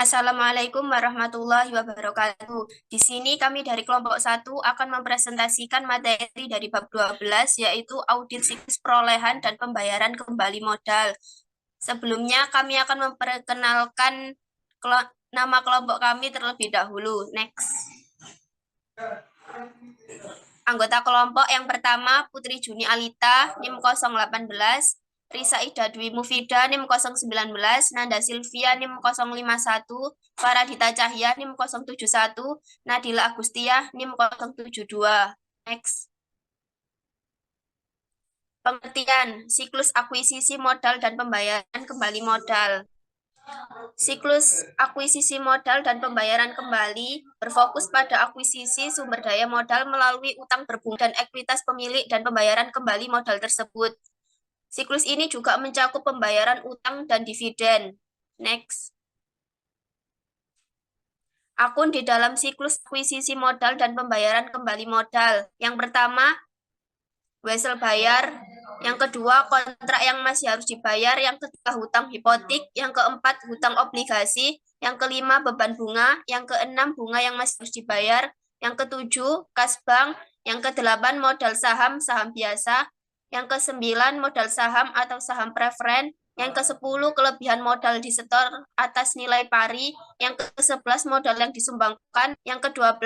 Assalamualaikum warahmatullahi wabarakatuh. Di sini kami dari kelompok 1 akan mempresentasikan materi dari bab 12, yaitu audit siklus perolehan dan pembayaran kembali modal. Sebelumnya kami akan memperkenalkan nama kelompok kami terlebih dahulu. Next. Anggota kelompok yang pertama Putri Juni Alita, NIM 018, Risa Ida Dwi Mufida, NIM 019, Nanda Silvia, NIM 051, Faradita Cahya, NIM 071, Nadila Agustia, NIM 072. Next. Pengertian, siklus akuisisi modal dan pembayaran kembali modal. Siklus akuisisi modal dan pembayaran kembali berfokus pada akuisisi sumber daya modal melalui utang berbunga dan ekuitas pemilik dan pembayaran kembali modal tersebut. Siklus ini juga mencakup pembayaran utang dan dividen. Next. Akun di dalam siklus akuisisi modal dan pembayaran kembali modal. Yang pertama, wesel bayar. Yang kedua, kontrak yang masih harus dibayar. Yang ketiga, hutang hipotek. Yang keempat, hutang obligasi. Yang kelima, beban bunga. Yang keenam, bunga yang masih harus dibayar. Yang ketujuh, kas bank. Yang kedelapan, modal saham, saham biasa. Yang kesembilan, modal saham atau saham preferen. Yang kesepuluh, kelebihan modal di setor atas nilai pari. Yang ke-11, modal yang disumbangkan. Yang ke-12,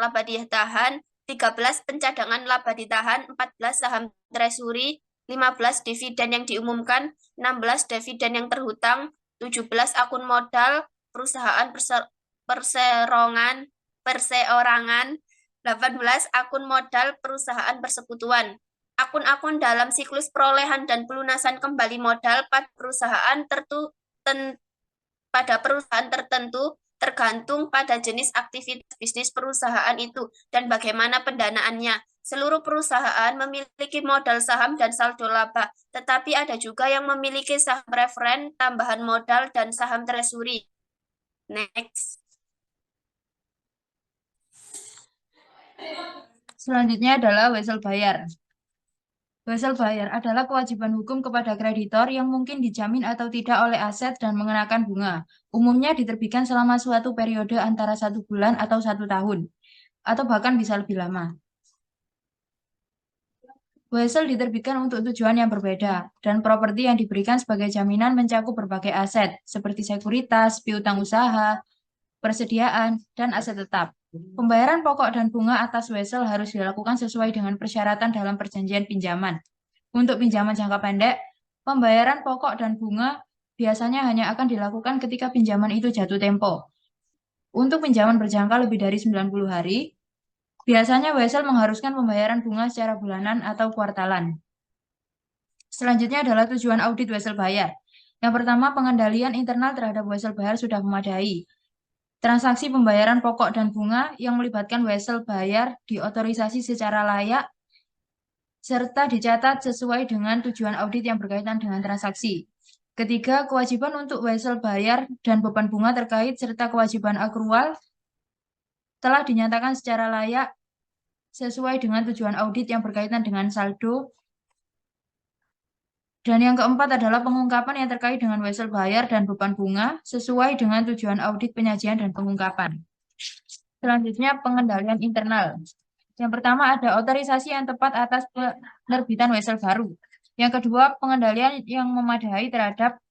laba ditahan. 13 pencadangan laba ditahan, 14 saham treasury, 15 dividen yang diumumkan, 16 dividen yang terhutang, 17 akun modal perusahaan perseorangan, 18 akun modal perusahaan persekutuan. Akun-akun dalam siklus perolehan dan pelunasan kembali modal pada perusahaan tertentu tergantung pada jenis aktivitas bisnis perusahaan itu dan bagaimana pendanaannya. Seluruh perusahaan memiliki modal saham dan saldo laba, tetapi ada juga yang memiliki saham preferen, tambahan modal, dan saham treasury. Next. Selanjutnya adalah wesel bayar. Wesel bayar adalah kewajiban hukum kepada kreditor yang mungkin dijamin atau tidak oleh aset dan mengenakan bunga. Umumnya diterbitkan selama suatu periode antara 1 bulan atau 1 tahun, atau bahkan bisa lebih lama. Wesel diterbitkan untuk tujuan yang berbeda, dan properti yang diberikan sebagai jaminan mencakup berbagai aset, seperti sekuritas, piutang usaha, persediaan, dan aset tetap. Pembayaran pokok dan bunga atas wesel harus dilakukan sesuai dengan persyaratan dalam perjanjian pinjaman. Untuk pinjaman jangka pendek, pembayaran pokok dan bunga biasanya hanya akan dilakukan ketika pinjaman itu jatuh tempo. Untuk pinjaman berjangka lebih dari 90 hari, biasanya wesel mengharuskan pembayaran bunga secara bulanan atau kuartalan. Selanjutnya adalah tujuan audit wesel bayar. Yang pertama, pengendalian internal terhadap wesel bayar sudah memadai. Transaksi pembayaran pokok dan bunga yang melibatkan wesel bayar diotorisasi secara layak serta dicatat sesuai dengan tujuan audit yang berkaitan dengan transaksi. Ketiga, kewajiban untuk wesel bayar dan beban bunga terkait serta kewajiban akrual telah dinyatakan secara layak sesuai dengan tujuan audit yang berkaitan dengan saldo. Dan yang keempat adalah pengungkapan yang terkait dengan wesel bayar dan beban bunga sesuai dengan tujuan audit penyajian dan pengungkapan. Selanjutnya, pengendalian internal. Yang pertama ada otorisasi yang tepat atas penerbitan wesel baru. Yang kedua, pengendalian yang memadai terhadap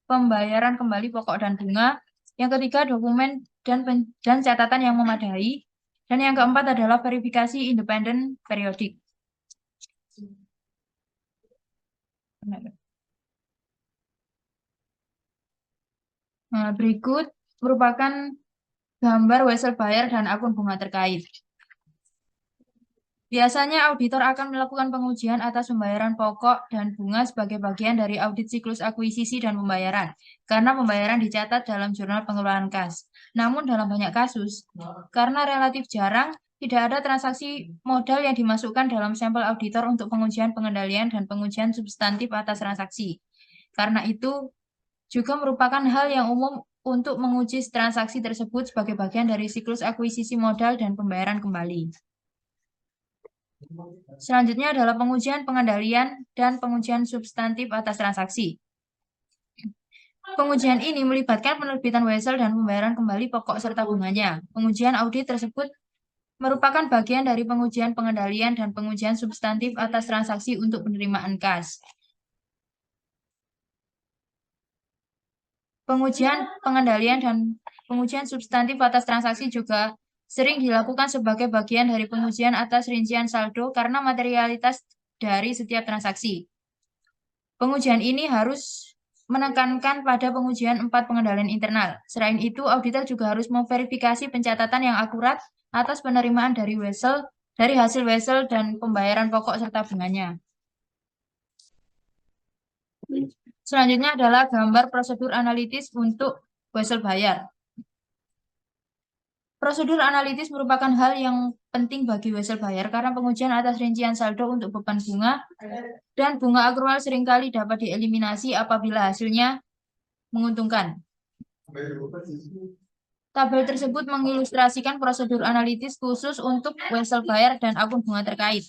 pembayaran kembali pokok dan bunga. Yang ketiga, dokumen dan catatan yang memadai. Dan yang keempat adalah verifikasi independen periodik. Nah, berikut merupakan gambar wesel bayar dan akun bunga terkait. Biasanya auditor akan melakukan pengujian atas pembayaran pokok dan bunga sebagai bagian dari audit siklus akuisisi dan pembayaran, karena pembayaran dicatat dalam jurnal pengeluaran kas. Namun dalam banyak kasus, karena relatif jarang, tidak ada transaksi modal yang dimasukkan dalam sampel auditor untuk pengujian pengendalian dan pengujian substantif atas transaksi. Karena itu, juga merupakan hal yang umum untuk menguji transaksi tersebut sebagai bagian dari siklus akuisisi modal dan pembayaran kembali. Selanjutnya adalah pengujian pengendalian dan pengujian substantif atas transaksi. Pengujian ini melibatkan penerbitan wesel dan pembayaran kembali pokok serta bunganya. Pengujian audit tersebut merupakan bagian dari pengujian pengendalian dan pengujian substantif atas transaksi untuk penerimaan kas. Pengujian pengendalian dan pengujian substantif atas transaksi juga sering dilakukan sebagai bagian dari pengujian atas rincian saldo karena materialitas dari setiap transaksi. Pengujian ini harus menekankan pada pengujian 4 pengendalian internal. Selain itu, auditor juga harus memverifikasi pencatatan yang akurat atas penerimaan dari hasil wesel dan pembayaran pokok serta bunganya. Selanjutnya adalah gambar prosedur analitis untuk wesel bayar. Prosedur analitis merupakan hal yang penting bagi wesel bayar karena pengujian atas rincian saldo untuk beban bunga dan bunga akrual seringkali dapat dieliminasi apabila hasilnya menguntungkan. Tabel tersebut mengilustrasikan prosedur analitis khusus untuk wesel bayar dan akun bunga terkait.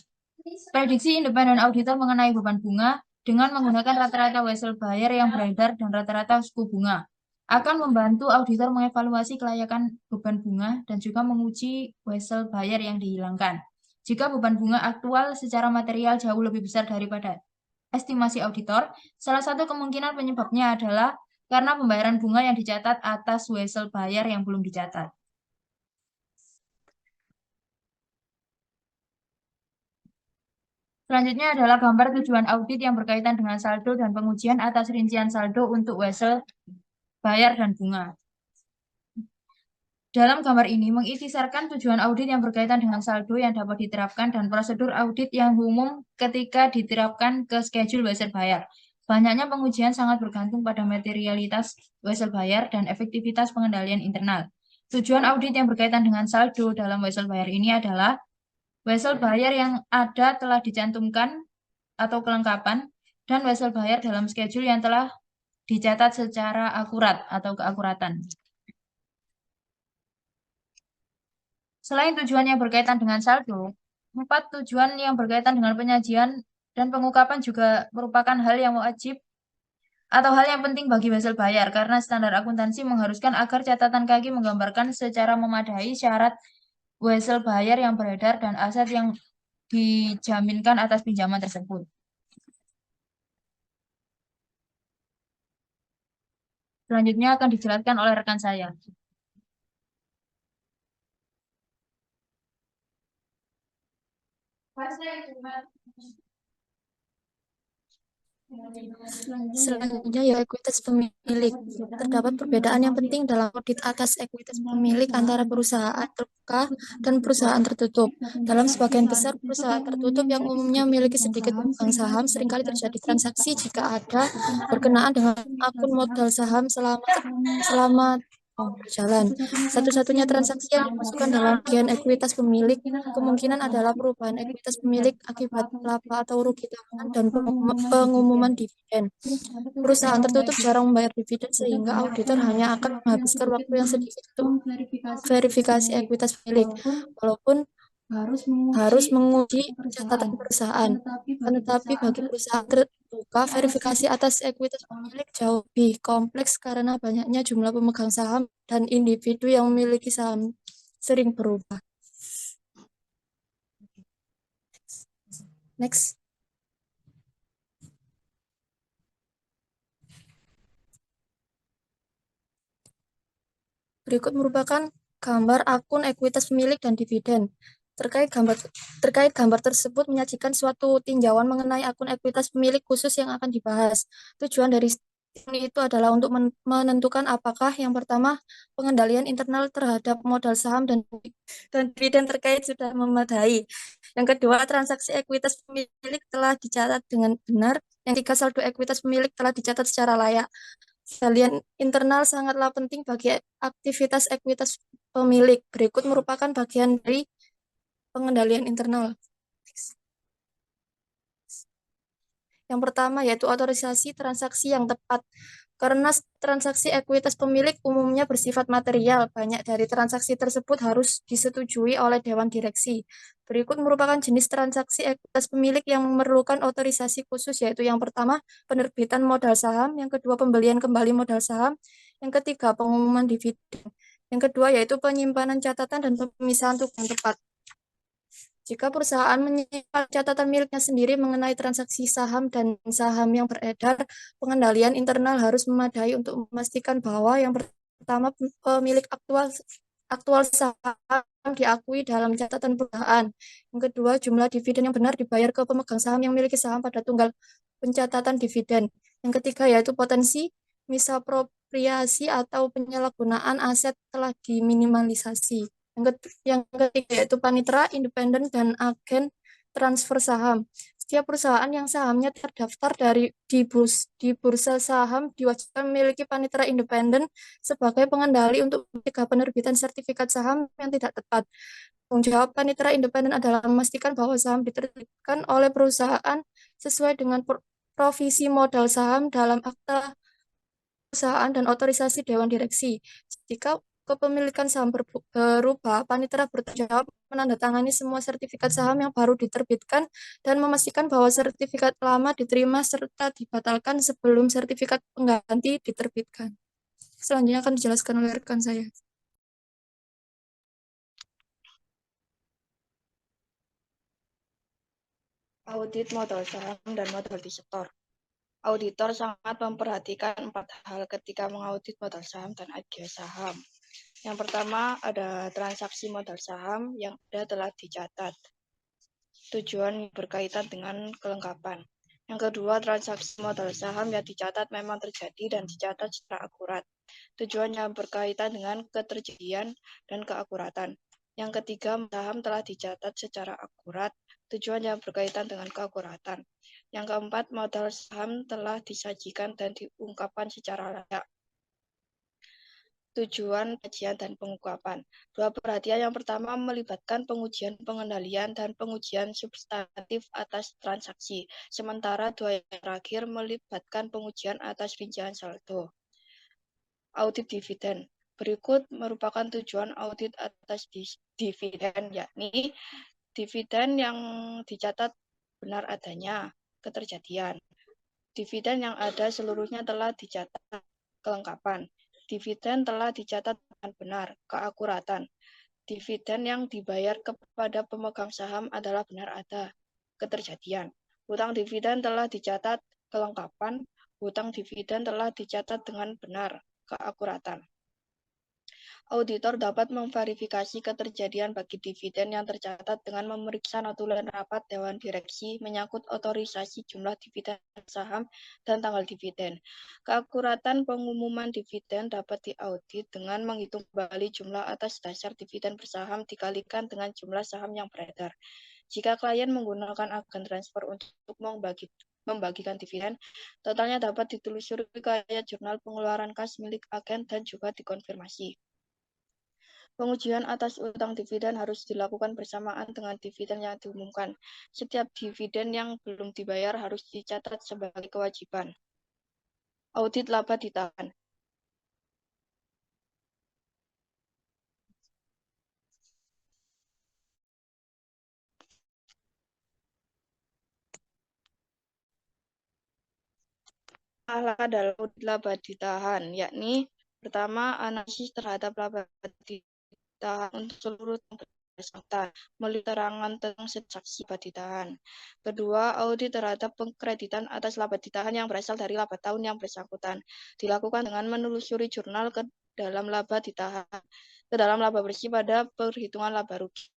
Prediksi independen auditor mengenai beban bunga dengan menggunakan rata-rata wesel bayar yang beredar dan rata-rata suku bunga akan membantu auditor mengevaluasi kelayakan beban bunga dan juga menguji wesel bayar yang dihilangkan. Jika beban bunga aktual secara material jauh lebih besar daripada estimasi auditor, salah satu kemungkinan penyebabnya adalah karena pembayaran bunga yang dicatat atas wesel bayar yang belum dicatat. Selanjutnya adalah gambar tujuan audit yang berkaitan dengan saldo dan pengujian atas rincian saldo untuk wesel bayar dan bunga. Dalam gambar ini mengikhtisarkan tujuan audit yang berkaitan dengan saldo yang dapat diterapkan dan prosedur audit yang umum ketika diterapkan ke schedule wesel bayar. Banyaknya pengujian sangat bergantung pada materialitas wesel bayar dan efektivitas pengendalian internal. Tujuan audit yang berkaitan dengan saldo dalam wesel bayar ini adalah wesel bayar yang ada telah dicantumkan atau kelengkapan dan wesel bayar dalam schedule yang telah dicatat secara akurat atau keakuratan. Selain tujuan yang berkaitan dengan saldo, 4 tujuan yang berkaitan dengan penyajian dan pengungkapan juga merupakan hal yang wajib atau hal yang penting bagi wesel bayar karena standar akuntansi mengharuskan agar catatan kaki menggambarkan secara memadai syarat wesel bayar yang beredar dan aset yang dijaminkan atas pinjaman tersebut. Selanjutnya akan dijelaskan oleh rekan saya. Selanjutnya ya ekuitas pemilik. Terdapat perbedaan yang penting dalam audit atas ekuitas pemilik antara perusahaan terbuka dan perusahaan tertutup. Dalam sebagian besar perusahaan tertutup yang umumnya memiliki sedikit pemegang saham, seringkali terjadi transaksi jika ada berkenaan dengan akun modal saham selama berjalan. Satu-satunya transaksi yang dimasukkan dalam bagian ekuitas pemilik kemungkinan adalah perubahan ekuitas pemilik akibat laba atau rugi tahunan dan pengumuman dividen. Perusahaan tertutup jarang membayar dividen sehingga auditor hanya akan menghabiskan waktu yang sedikit untuk verifikasi ekuitas pemilik, walaupun harus menguji catatan perusahaan. Tetapi bagi perusahaan terbuka, verifikasi atas ekuitas pemilik jauh lebih kompleks karena banyaknya jumlah pemegang saham dan individu yang memiliki saham sering berubah. Next. Berikut merupakan gambar akun ekuitas pemilik dan dividen. Terkait gambar tersebut menyajikan suatu tinjauan mengenai akun ekuitas pemilik khusus yang akan dibahas. Tujuan dari ini itu adalah untuk menentukan apakah yang pertama pengendalian internal terhadap modal saham dan dividen terkait sudah memadai. Yang kedua, transaksi ekuitas pemilik telah dicatat dengan benar. Yang ketiga, saldo ekuitas pemilik telah dicatat secara layak. Pengendalian internal sangatlah penting bagi aktivitas ekuitas pemilik. Berikut merupakan bagian dari pengendalian internal. Yang pertama yaitu otorisasi transaksi yang tepat. Karena transaksi ekuitas pemilik umumnya bersifat material, banyak dari transaksi tersebut harus disetujui oleh Dewan Direksi. Berikut merupakan jenis transaksi ekuitas pemilik yang memerlukan otorisasi khusus, yaitu yang pertama, penerbitan modal saham, yang kedua, pembelian kembali modal saham, yang ketiga, pengumuman dividen, yang kedua, yaitu penyimpanan catatan dan pemisahan tugas yang tepat. Jika perusahaan menyimpan catatan miliknya sendiri mengenai transaksi saham dan saham yang beredar, pengendalian internal harus memadai untuk memastikan bahwa yang pertama, pemilik aktual saham diakui dalam catatan perusahaan. Yang kedua, jumlah dividen yang benar dibayar ke pemegang saham yang memiliki saham pada tanggal pencatatan dividen. Yang ketiga, yaitu potensi misapropriasi atau penyalahgunaan aset telah diminimalisasi. Yang ketiga yaitu panitera, independen, dan agen transfer saham. Setiap perusahaan yang sahamnya terdaftar di bursa saham diwajibkan memiliki panitera independen sebagai pengendali untuk mencegah penerbitan sertifikat saham yang tidak tepat. Tanggung jawab panitera independen adalah memastikan bahwa saham diterbitkan oleh perusahaan sesuai dengan provisi modal saham dalam akta perusahaan dan otorisasi Dewan Direksi. Jika kepemilikan saham berubah, panitera bertanggung jawab menandatangani semua sertifikat saham yang baru diterbitkan dan memastikan bahwa sertifikat lama diterima serta dibatalkan sebelum sertifikat pengganti diterbitkan. Selanjutnya akan dijelaskan oleh rekan saya. Audit modal saham dan modal di sektor. Auditor sangat memperhatikan 4 hal ketika mengaudit modal saham dan agen saham. Yang pertama, ada transaksi modal saham yang ada telah dicatat. Tujuan berkaitan dengan kelengkapan. Yang kedua, transaksi modal saham yang dicatat memang terjadi dan dicatat secara akurat. Tujuannya berkaitan dengan keterjadian dan keakuratan. Yang ketiga, saham telah dicatat secara akurat. Tujuannya berkaitan dengan keakuratan. Yang keempat, modal saham telah disajikan dan diungkapkan secara layak. Tujuan kajian dan pengungkapan. Dua perhatian yang pertama melibatkan pengujian pengendalian dan pengujian substantif atas transaksi. Sementara dua yang terakhir melibatkan pengujian atas rincian saldo. Audit dividen. Berikut merupakan tujuan audit atas dividen, yakni dividen yang dicatat benar adanya, keterjadian. Dividen yang ada seluruhnya telah dicatat, kelengkapan. Dividen telah dicatat dengan benar, keakuratan. Dividen yang dibayar kepada pemegang saham adalah benar ada, keterjadian. Hutang dividen telah dicatat, kelengkapan. Hutang dividen telah dicatat dengan benar, keakuratan. Auditor dapat memverifikasi keterjadian bagi dividen yang tercatat dengan memeriksa notulen rapat Dewan Direksi menyangkut otorisasi jumlah dividen saham dan tanggal dividen. Keakuratan pengumuman dividen dapat diaudit dengan menghitung kembali jumlah atas dasar dividen bersaham dikalikan dengan jumlah saham yang beredar. Jika klien menggunakan agen transfer untuk membagikan dividen, totalnya dapat ditelusuri ke ayat jurnal pengeluaran kas milik agen dan juga dikonfirmasi. Pengujian atas utang dividen harus dilakukan bersamaan dengan dividen yang diumumkan. Setiap dividen yang belum dibayar harus dicatat sebagai kewajiban. Audit laba ditahan. Adalah audit laba ditahan, yakni pertama, analisis terhadap laba ditahan untuk seluruh bersangkutan, melalui keterangan tentang saksi laba ditahan. Kedua, audit terhadap pengkreditan atas laba ditahan yang berasal dari laba tahun yang bersangkutan dilakukan dengan menelusuri jurnal ke dalam laba ditahan, ke dalam laba bersih pada perhitungan laba rugi.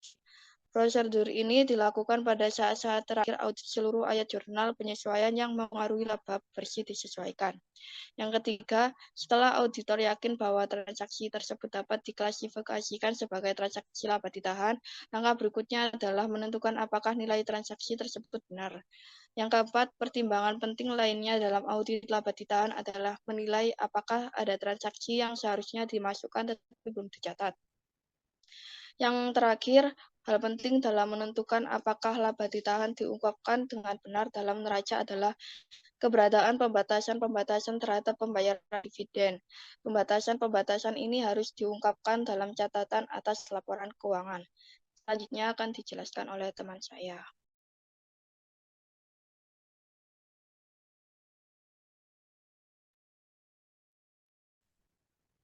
Prosedur ini dilakukan pada saat-saat terakhir audit seluruh ayat jurnal penyesuaian yang mempengaruhi laba bersih disesuaikan. Yang ketiga, setelah auditor yakin bahwa transaksi tersebut dapat diklasifikasikan sebagai transaksi laba ditahan, langkah berikutnya adalah menentukan apakah nilai transaksi tersebut benar. Yang keempat, pertimbangan penting lainnya dalam audit laba ditahan adalah menilai apakah ada transaksi yang seharusnya dimasukkan tetapi belum dicatat. Yang terakhir, Hal penting dalam menentukan apakah laba ditahan diungkapkan dengan benar dalam neraca adalah keberadaan pembatasan-pembatasan terhadap pembayaran dividen. Pembatasan-pembatasan ini harus diungkapkan dalam catatan atas laporan keuangan. Selanjutnya akan dijelaskan oleh teman saya.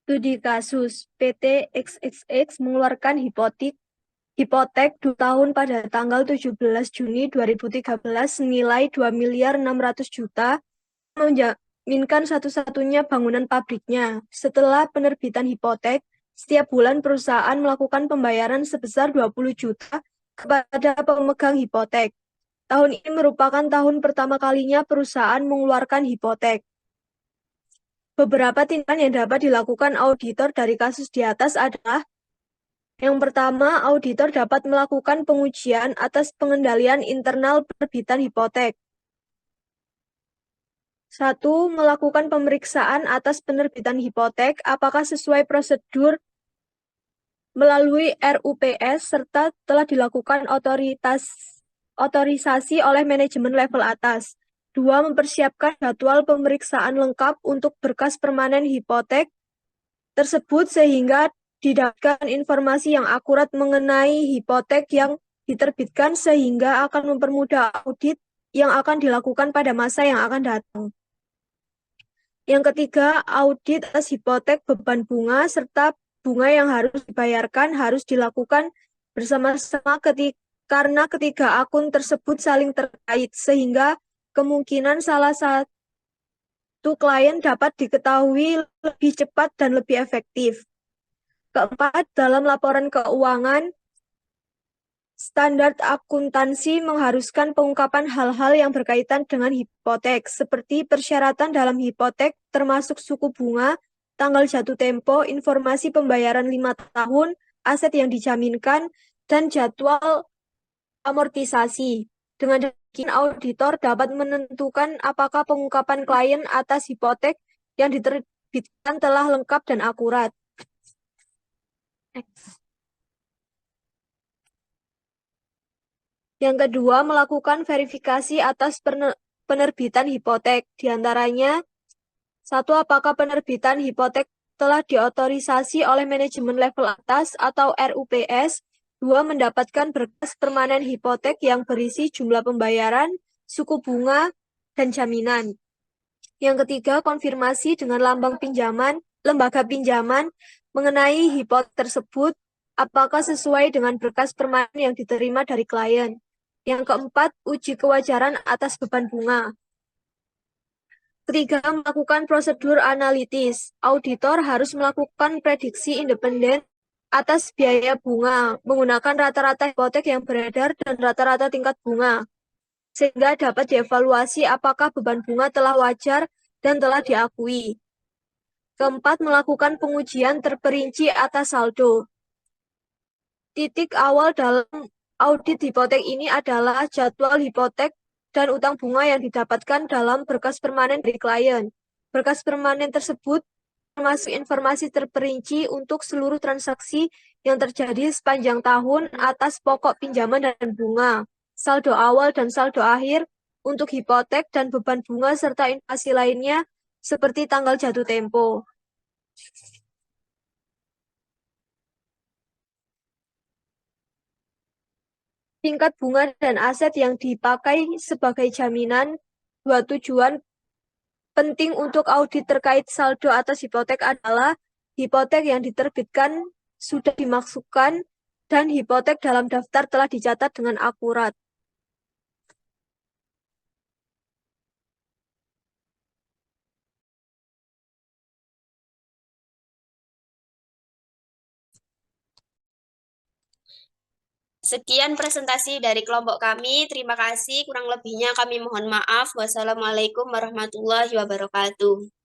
Studi kasus PT XXX mengeluarkan hipotek 2 tahun pada tanggal 17 Juni 2013 senilai 2.600.000.000 menjaminkan satu-satunya bangunan pabriknya. Setelah penerbitan hipotek, setiap bulan perusahaan melakukan pembayaran sebesar 20 juta kepada pemegang hipotek. Tahun ini merupakan tahun pertama kalinya perusahaan mengeluarkan hipotek. Beberapa tindakan yang dapat dilakukan auditor dari kasus di atas adalah: yang pertama, auditor dapat melakukan pengujian atas pengendalian internal penerbitan hipotek. 1. Melakukan pemeriksaan atas penerbitan hipotek apakah sesuai prosedur melalui RUPS serta telah dilakukan otorisasi oleh manajemen level atas. 2. Mempersiapkan jadwal pemeriksaan lengkap untuk berkas permanen hipotek tersebut sehingga didapatkan informasi yang akurat mengenai hipotek yang diterbitkan sehingga akan mempermudah audit yang akan dilakukan pada masa yang akan datang. Yang ketiga, audit atas hipotek beban bunga serta bunga yang harus dibayarkan harus dilakukan bersama-sama karena ketiga akun tersebut saling terkait sehingga kemungkinan salah satu klien dapat diketahui lebih cepat dan lebih efektif. Keempat, dalam laporan keuangan, standar akuntansi mengharuskan pengungkapan hal-hal yang berkaitan dengan hipotek, seperti persyaratan dalam hipotek termasuk suku bunga, tanggal jatuh tempo, informasi pembayaran 5 tahun, aset yang dijaminkan, dan jadwal amortisasi. Dengan demikian, auditor dapat menentukan apakah pengungkapan klien atas hipotek yang diterbitkan telah lengkap dan akurat. Yang kedua, melakukan verifikasi atas penerbitan hipotek. Di antaranya, 1. Apakah penerbitan hipotek telah diotorisasi oleh manajemen level atas atau RUPS. 2. Mendapatkan berkas permanen hipotek yang berisi jumlah pembayaran, suku bunga, dan jaminan. Yang ketiga, konfirmasi dengan lembaga pinjaman mengenai hipotek tersebut, apakah sesuai dengan berkas permanen yang diterima dari klien. Yang keempat, uji kewajaran atas beban bunga. Ketiga, melakukan prosedur analitis. Auditor harus melakukan prediksi independen atas biaya bunga menggunakan rata-rata hipotek yang beredar dan rata-rata tingkat bunga, sehingga dapat dievaluasi apakah beban bunga telah wajar dan telah diakui. Keempat, melakukan pengujian terperinci atas saldo. Titik awal dalam audit hipotek ini adalah jadwal hipotek dan utang bunga yang didapatkan dalam berkas permanen dari klien. Berkas permanen tersebut termasuk informasi terperinci untuk seluruh transaksi yang terjadi sepanjang tahun atas pokok pinjaman dan bunga, saldo awal dan saldo akhir untuk hipotek dan beban bunga serta informasi lainnya seperti tanggal jatuh tempo. Tingkat bunga dan aset yang dipakai sebagai jaminan. 2 tujuan penting untuk audit terkait saldo atas hipotek adalah hipotek yang diterbitkan sudah dimasukkan dan hipotek dalam daftar telah dicatat dengan akurat. Sekian presentasi dari kelompok kami. Terima kasih. Kurang lebihnya kami mohon maaf. Wassalamualaikum warahmatullahi wabarakatuh.